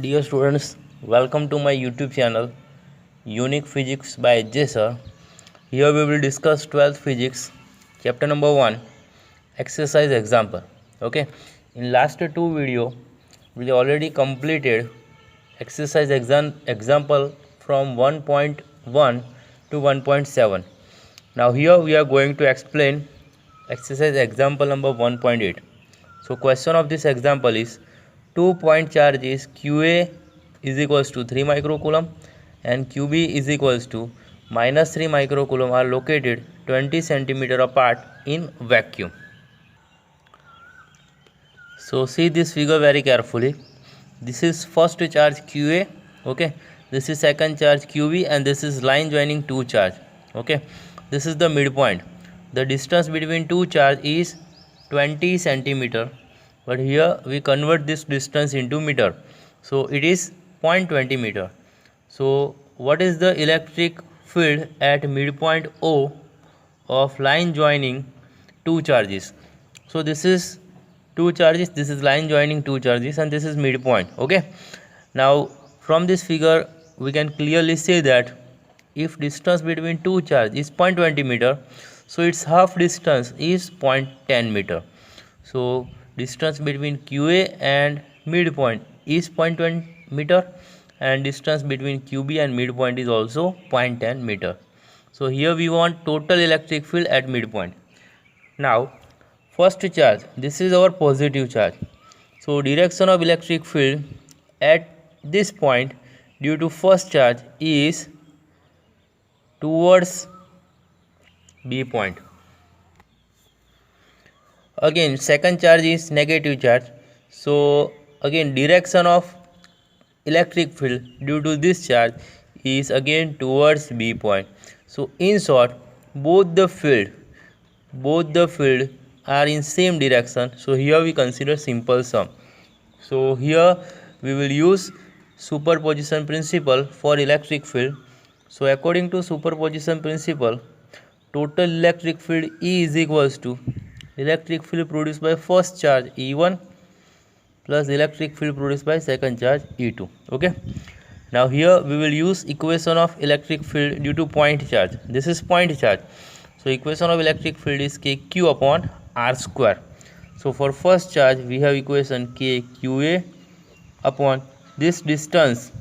Dear students, welcome to my YouTube channel Unique Physics by J Sir. Here we will discuss 12th Physics, chapter number 1, exercise example. Okay, in last two video we already completed exercise example from 1.1 to 1.7. Now here we are going to explain exercise example number 1.8. So question of this example is 2-point charge is QA is equals to 3 microcoulomb and QB is equals to minus 3 microcoulomb are located 20 centimeter apart in vacuum. So see this figure very carefully. This is first charge QA, okay. This is second charge QB and this is line joining two charge, okay. This is the midpoint. The distance between two charge is 20 centimeter, but here we convert this distance into meter, so it is 0.20 meter. So what is the electric field at midpoint O of line joining two charges? So this is two charges, this is line joining two charges, and this is midpoint, okay. Now from this figure we can clearly say that if distance between two charge is 0.20 meter, so its half distance is 0.10 meter. So distance between QA and midpoint is 0.20 meter and distance between QB and midpoint is also 0.10 meter. So here we want total electric field at midpoint. Now first charge, this is our positive charge. So direction of electric field at this point due to first charge is towards B point. Again second charge is negative charge. So again direction of electric field due to this charge is again towards B point. So in short, both the field are in same direction. So here we consider simple sum. So here we will use superposition principle for electric field. So according to superposition principle, total electric field E is equals to electric field produced by first charge E1 plus electric field produced by second charge E2, okay. Now here we will use equation of electric field due to point charge. This is point charge. So equation of electric field is KQ upon R square. So for first charge we have equation KQA upon this distance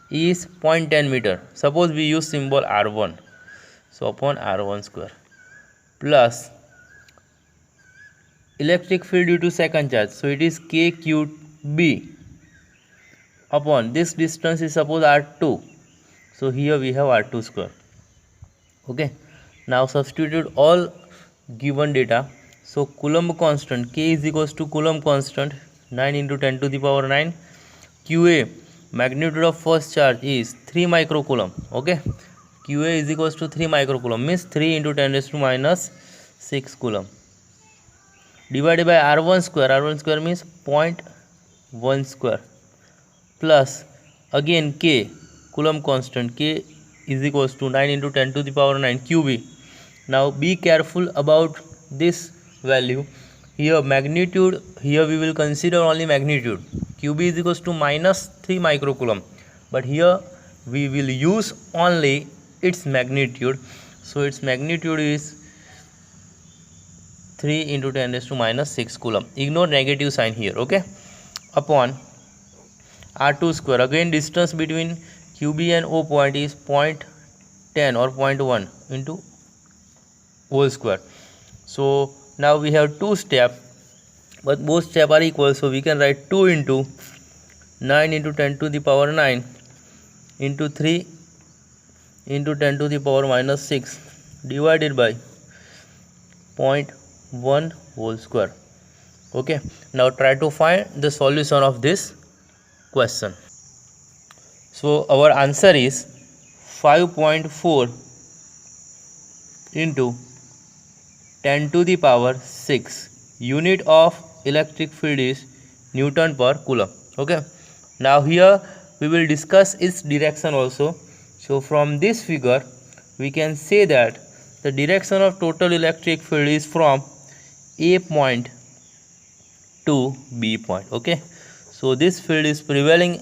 is 0.10 meter. Suppose we use symbol R1. So upon R1 square plus electric field due to second charge. So it is KQB upon this distance is suppose R2. So here we have R2 square, okay. Now substitute all given data. So Coulomb constant K is equals to Coulomb constant 9 into 10 to the power 9. QA magnitude of first charge is 3 microcoulomb, okay. QA is equals to 3 microcoulomb means 3 into 10 raised to minus 6 coulomb divided by R1 square. R1 square means 0.1 square plus again K Coulomb constant K is equals to 9 into 10 to the power 9 QB. Now be careful about this value. Here magnitude, here we will consider only magnitude. QB is equals to minus 3 microcoulomb, but here we will use only its magnitude. So its magnitude is 3 into 10 raised to minus 6 coulomb. Ignore negative sign here, okay. Upon R2 square, again distance between QB and O point is 0.10 or 0.1 into whole square. So now we have two steps, but both steps are equal, so we can write 2 into 9 into 10 to the power 9 into 3 into 10 to the power minus 6 divided by 0.1 whole square, okay. Now try to find the solution of this question. So our answer is 5.4 into 10 to the power 6. Unit of electric field is Newton per coulomb, okay. Now here we will discuss its direction also. So from this figure we can say that the direction of total electric field is from A point to B point. Okay, so this field is prevailing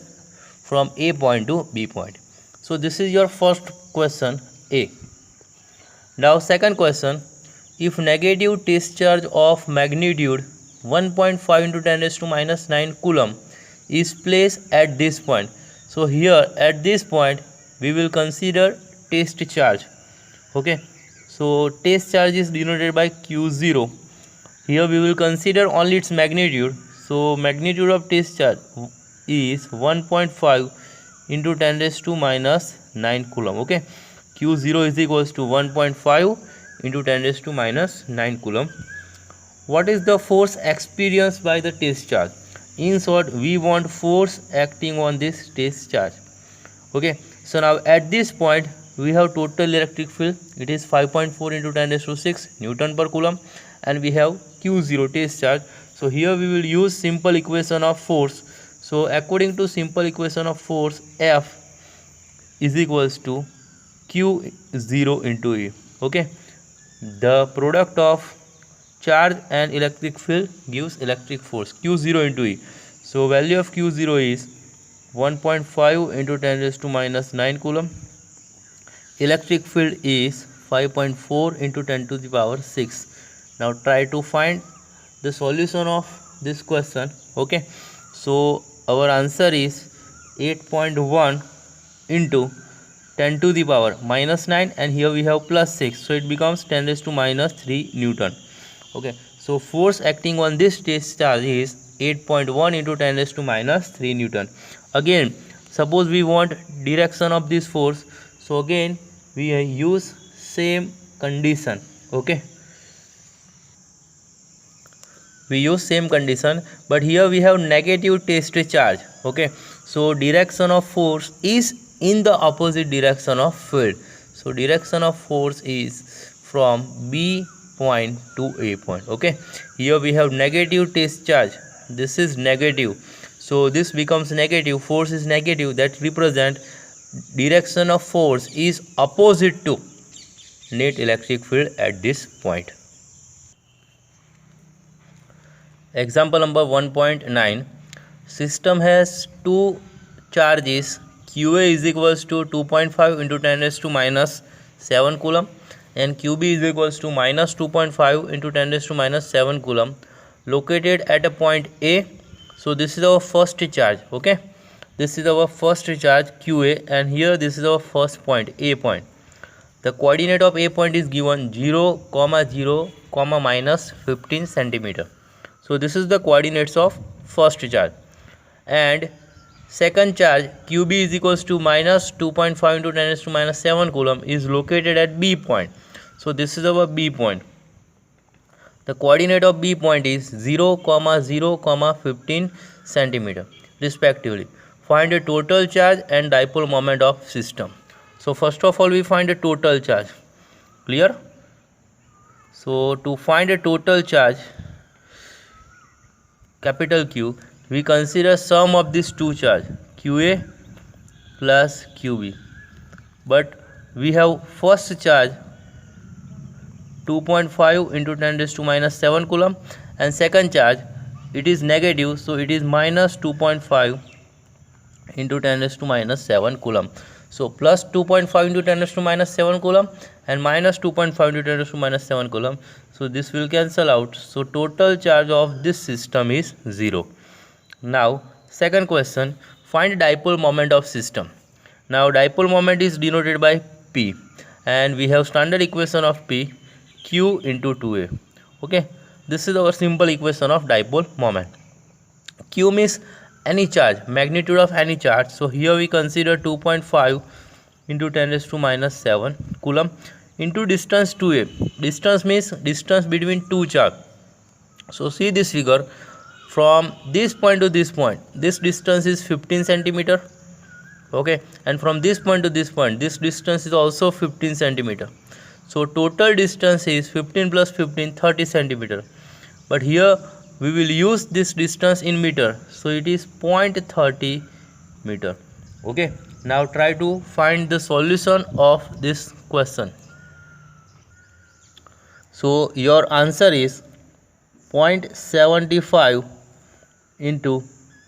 from A point to B point. So this is your first question A. Now second question, if negative test charge of magnitude 1.5 into 10 raised to minus 9 coulomb is placed at this point. So here at this point we will consider test charge. Okay, so test charge is denoted by Q0. Here we will consider only its magnitude. So magnitude of test charge is 1.5 into 10 raised to minus 9 coulomb. Okay, Q0 is equals to 1.5 into 10 raised to minus 9 coulomb. What is the force experienced by the test charge? In short, we want force acting on this test charge. Okay, so now at this point we have total electric field. It is 5.4 into 10 raised to 6 Newton per coulomb, and we have Q0 test charge. So here we will use simple equation of force. So according to simple equation of force, F is equals to Q0 into E. Okay, the product of charge and electric field gives electric force, Q0 into E. So value of Q0 is 1.5 into 10 raised to minus 9 coulomb. Electric field is 5.4 into 10 to the power 6. Now try to find the solution of this question. Okay, so our answer is 8.1 into 10 to the power minus 9, and here we have plus 6, so it becomes 10 raised to minus 3 Newton. Okay, so force acting on this test charge is 8.1 into 10 raised to minus 3 Newton. Again, suppose we want direction of this force, so again we use same condition. Okay, we use same condition, but here we have negative test charge. Okay, so direction of force is in the opposite direction of field. So direction of force is from B point to A point. Okay, here we have negative test charge. This is negative, so this becomes negative. Force is negative, that represent direction of force is opposite to net electric field at this point. Example number 1.9. System has two charges. QA is equals to 2.5 into 10 raised to minus 7 coulomb, and QB is equals to minus 2.5 into 10 raised to minus 7 coulomb, located at a point A. So this is our first charge. Okay, this is our first charge QA, and here this is our first point, A point. The coordinate of A point is given 0, 0, minus 15 centimeter. So this is the coordinates of first charge. And second charge QB is equals to minus 2.5 into 10 raised to minus 7 coulomb is located at B point. So this is our B point. The coordinate of B point is 0, 0, 15 centimeter respectively. Find the total charge and dipole moment of system. So first of all we find the total charge. Clear? So to find the total charge, capital Q, we consider sum of these two charge, QA plus QB. But we have first charge 2.5 into 10 raised to minus 7 coulomb, and second charge it is negative, so it is minus 2.5 into 10 raised to minus 7 coulomb. So plus 2.5 into 10 raised to minus 7 coulomb and minus 2.5 into 10 raised to minus 7 coulomb. So this will cancel out. So total charge of this system is 0. Now second question, find dipole moment of system. Now dipole moment is denoted by P, and we have standard equation of P, Q into 2A. Okay, this is our simple equation of dipole moment. Q means any charge, magnitude of any charge. So here we consider 2.5 into 10 raised to minus 7 coulomb into distance 2A. Distance means distance between two charge. So see this figure, from this point to this point, this distance is 15 centimeter. Okay, and from this point to this point, this distance is also 15 centimeter. So total distance is 15 plus 15, 30 centimeter. But here we will use this distance in meter, so it is 0.30 meter. Okay, now try to find the solution of this question. So your answer is 0.75 into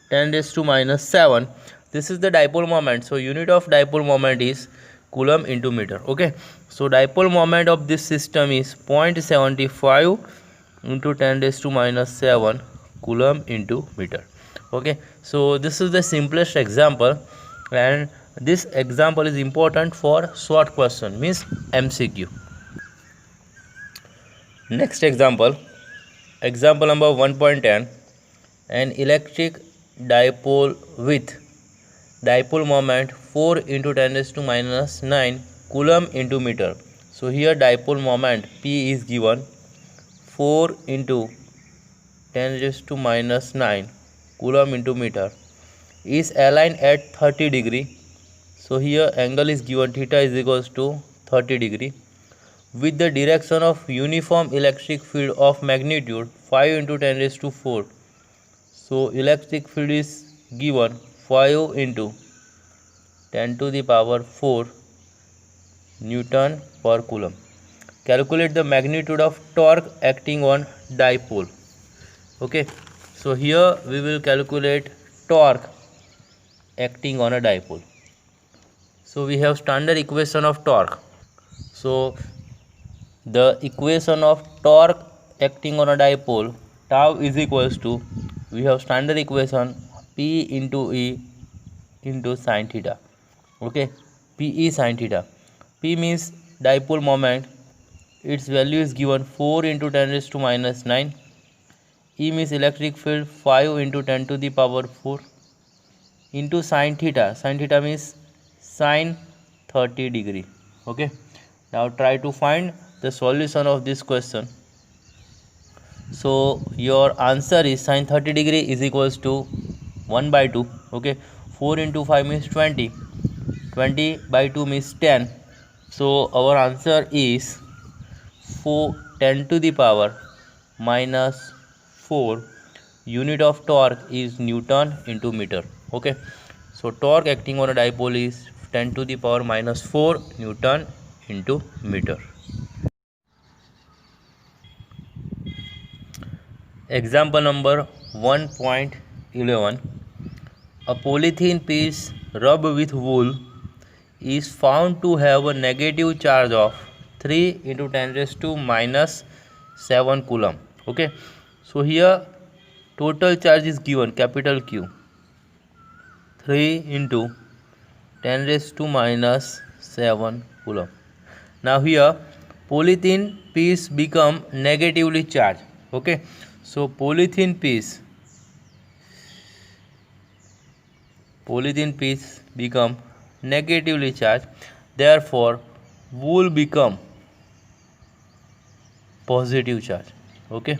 10 raised to minus 7. this is the dipole moment. So unit of dipole moment is coulomb into meter. Okay, so dipole moment of this system is 0.75 into 10 raised to minus 7 coulomb into meter. Okay, so this is the simplest example, and this example is important for short question, means MCQ. Next example, example number 1.10. An electric dipole with dipole moment 4 into 10 raised to minus 9 coulomb into meter. So here dipole moment P is given 4 into 10 raised to minus 9 coulomb into meter is aligned at 30 degree. So here angle is given, theta is equals to 30 degree, with the direction of uniform electric field of magnitude 5 into 10 raised to 4. So electric field is given 5 into 10 to the power 4 Newton per coulomb. Calculate the magnitude of torque acting on dipole. Okay, so here we will calculate torque acting on a dipole. So we have standard equation of torque. So the equation of torque acting on a dipole, tau is equals to, we have standard equation P into E into sin theta. Okay, Pe sin theta. P means dipole moment, its value is given 4 into 10 raised to minus 9. E means electric field 5 into 10 to the power 4 into sin theta. Sin theta means sin 30 degree. Okay, now try to find the solution of this question. So your answer is sin 30 degree is equals to 1 by 2. Okay, 4 into 5 means 20. 20 by 2 means 10. So our answer is 10 to the power minus 4. Unit of torque is Newton into meter. Okay, so torque acting on a dipole is 10 to the power minus 4 Newton into meter. Example number 1.11. A polythene piece rubbed with wool is found to have a negative charge of 3 into 10 raised to minus 7 coulomb. Okay, so here total charge is given, capital Q, 3 into 10 raised to minus 7 coulomb. Now here polythene piece become negatively charged. Okay, so polythene piece become negatively charged, therefore wool become positive charge. Okay,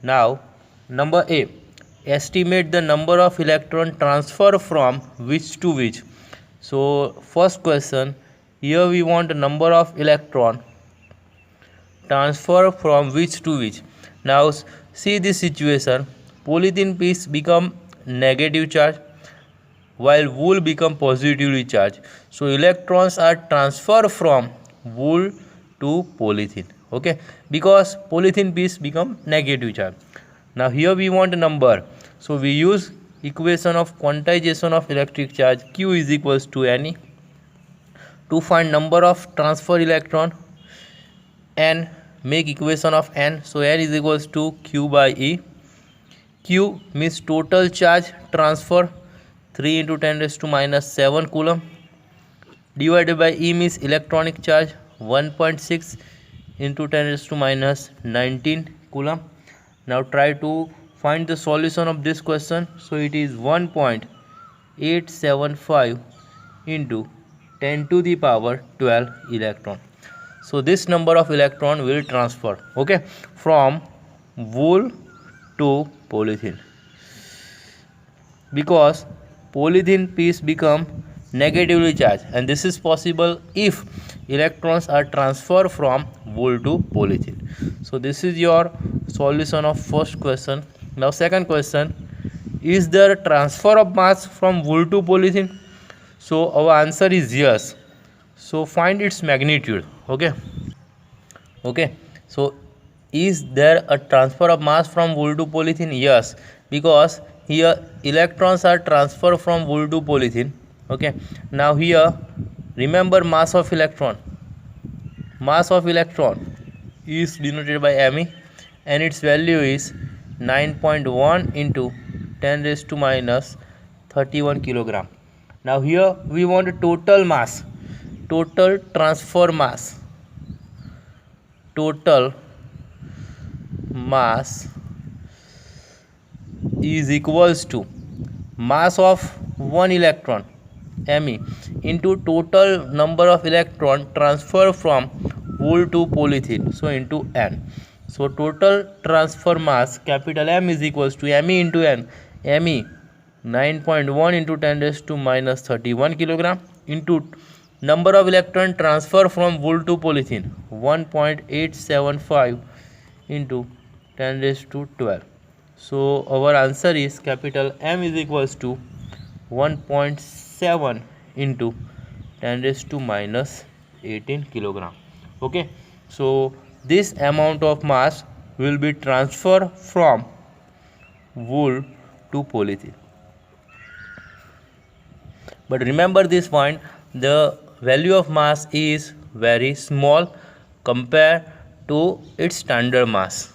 now number A, estimate the number of electron transfer from which to which. So first question, here we want the number of electron transfer from which to which. Now see this situation, polythene piece become negative charge while wool become positively charged. So electrons are transferred from wool to polythene. Okay, because polythene piece become negative charge. Now here we want a number, so we use equation of quantization of electric charge, Q is equals to Ne, to find number of transfer electron. N, make equation of N, so N is equals to Q by E. Q means total charge transfer, 3 into 10 raised to minus 7 coulomb, divided by E means electronic charge, 1.6 into 10 raised to minus 19 coulomb. Now try to find the solution of this question. So it is 1.875 into 10 to the power 12 electron. So this number of electron will transfer, okay, from wool to polythene, because polythene piece become negatively charged, and this is possible if electrons are transferred from wool to polythene. So this is your solution of first question. Now second question, is there transfer of mass from wool to polythene? So our answer is yes. So find its magnitude. Okay, so is there a transfer of mass from wool to polythene? Yes, because here electrons are transferred from wool to polythene. Okay, now here remember mass of electron is denoted by Me, and its value is 9.1 into 10 raised to minus 31 kilogram. Now here we want total mass, total transfer mass is equals to mass of one electron Me into total number of electron transfer from wool to polythene, so into N. So total transfer mass capital M is equals to Me into N. Me 9.1 into 10 raised to minus 31 kilogram into number of electron transfer from wool to polythene 1.875 into 10 raised to 12. So our answer is capital M is equals to 1.7 into 10 raised to minus 18 kilogram. Okay, so this amount of mass will be transferred from wool to polythene. But remember this point, the value of mass is very small compared to its standard mass.